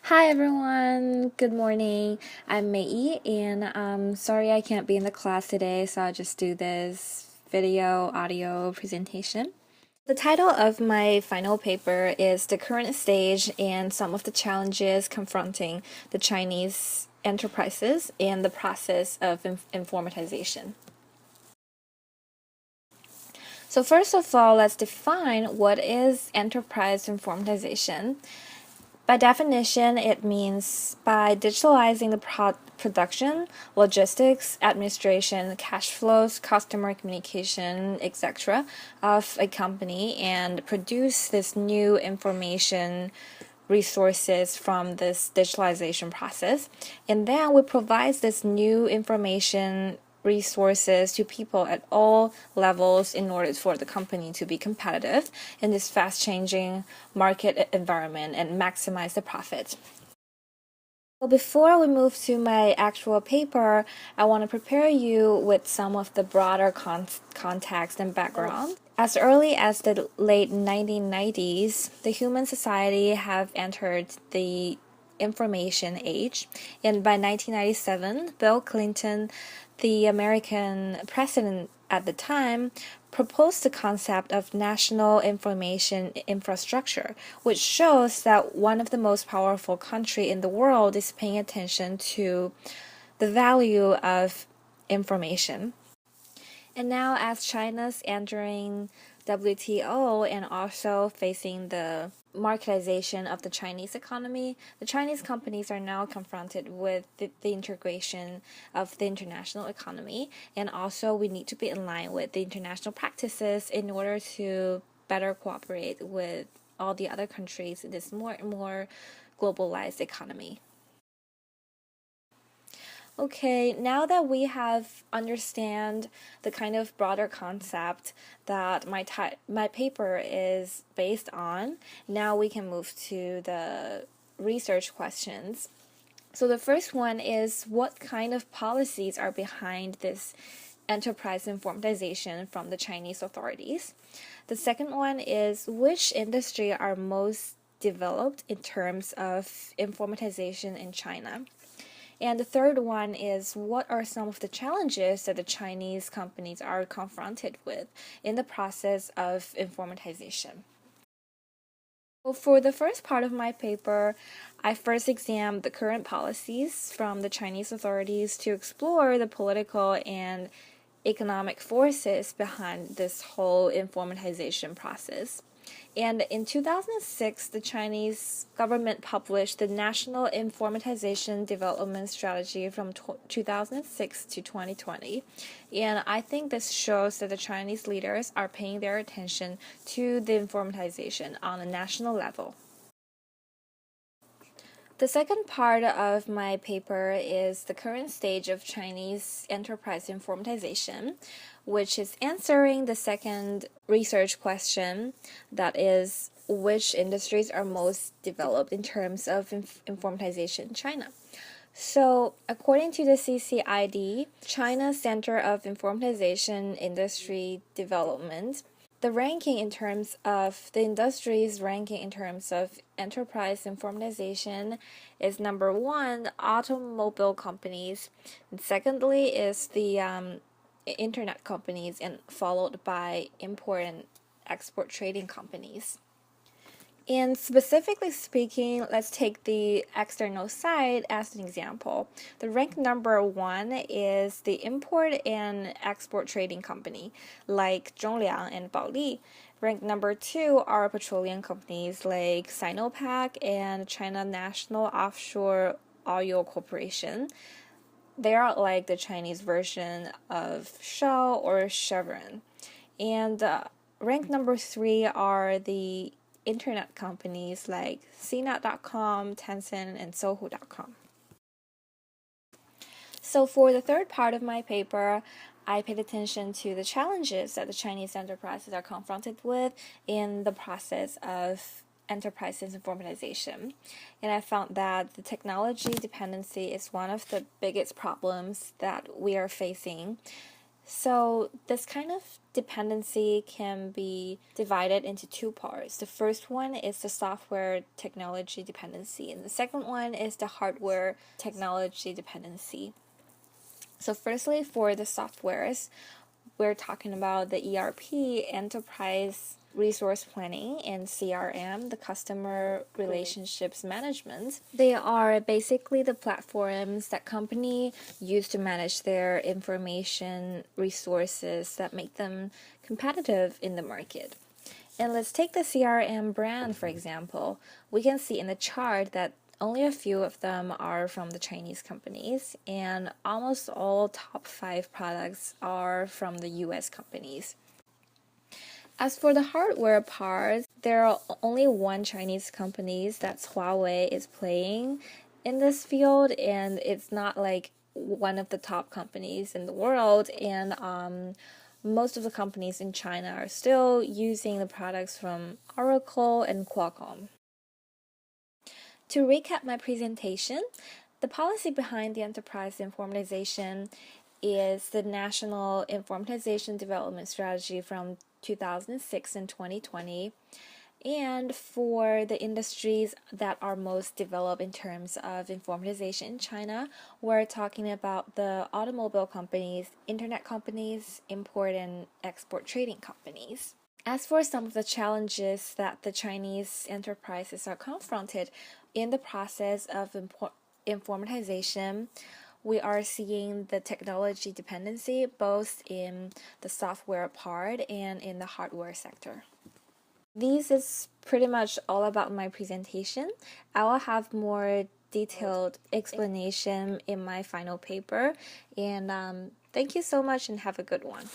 Hi everyone, good morning. I'm Mei and sorry I can't be in the class today, so I'll just do this video audio presentation. The title of my final paper is The Current Stage and Some of the Challenges Confronting the Chinese Enterprises and the Process of Informatization. So first of all, let's define what is enterprise informatization. By definition, it means by digitalizing the production, logistics, administration, cash flows, customer communication, etc. of a company and produce this new information resources from this digitalization process. And then we provide this new information resources to people at all levels in order for the company to be competitive in this fast changing market environment and maximize the profit. Well, before we move to my actual paper, I want to prepare you with some of the broader context and background. As early as the late 1990s, the human society have entered the information age, and by 1997, Bill Clinton, the American president at the time, proposed the concept of national information infrastructure, which shows that one of the most powerful countries in the world is paying attention to the value of information. And now, as China's entering WTO and also facing the marketization of the Chinese economy, the Chinese companies are now confronted with the integration of the international economy. And also, we need to be in line with the international practices in order to better cooperate with all the other countries in this more and more globalized economy. Okay, now that we have understand the kind of broader concept that my paper is based on, now we can move to the research questions. So the first one is what kind of policies are behind this enterprise informatization from the Chinese authorities? The second one is which industry are most developed in terms of informatization in China? And the third one is what are some of the challenges that the Chinese companies are confronted with in the process of informatization? Well, for the first part of my paper, I first examined the current policies from the Chinese authorities to explore the political and economic forces behind this whole informatization process. And in 2006, the Chinese government published the National Informatization Development Strategy from 2006 to 2020. And I think this shows that the Chinese leaders are paying their attention to the informatization on a national level. The second part of my paper is the current stage of Chinese enterprise informatization, which is answering the second research question, that is, which industries are most developed in terms of informatization in China. So, according to the CCID, China's Center of Informatization Industry Development, the ranking in terms of the industry's ranking in terms of enterprise informatization is number one, automobile companies, and secondly is the internet companies, and followed by import and export trading companies. And specifically speaking, let's take the external side as an example. The rank number one is the import and export trading company, like Zhongliang and Baoli. Rank number two are petroleum companies like Sinopec and China National Offshore Oil Corporation. They are like the Chinese version of Shell or Chevron. And rank number three are the internet companies like CNET.com, Tencent, and Sohu.com. So for the third part of my paper, I paid attention to the challenges that the Chinese enterprises are confronted with in the process of enterprises informatization. And I found that the technology dependency is one of the biggest problems that we are facing. So this kind of dependency can be divided into two parts. The first one is the software technology dependency, and the second one is the hardware technology dependency. So firstly, for the softwares, we're talking about the ERP, enterprise resource planning, and CRM, the customer relationships management. They are basically the platforms that company use to manage their information resources that make them competitive in the market. And let's take the CRM brand, for example. We can see in the chart that only a few of them are from the Chinese companies, and almost all top 5 products are from the US companies. As for the hardware part, there are only one Chinese company, that's Huawei, is playing in this field, and it's not like one of the top companies in the world, and most of the companies in China are still using the products from Oracle and Qualcomm. To recap my presentation, the policy behind the enterprise informatization is the National Informatization Development Strategy from 2006 and 2020. And for the industries that are most developed in terms of informatization in China, we're talking about the automobile companies, internet companies, import and export trading companies. As for some of the challenges that the Chinese enterprises are confronted in the process of informatization, we are seeing the technology dependency both in the software part and in the hardware sector. This is pretty much all about my presentation. I will have more detailed explanation in my final paper, and thank you so much and have a good one.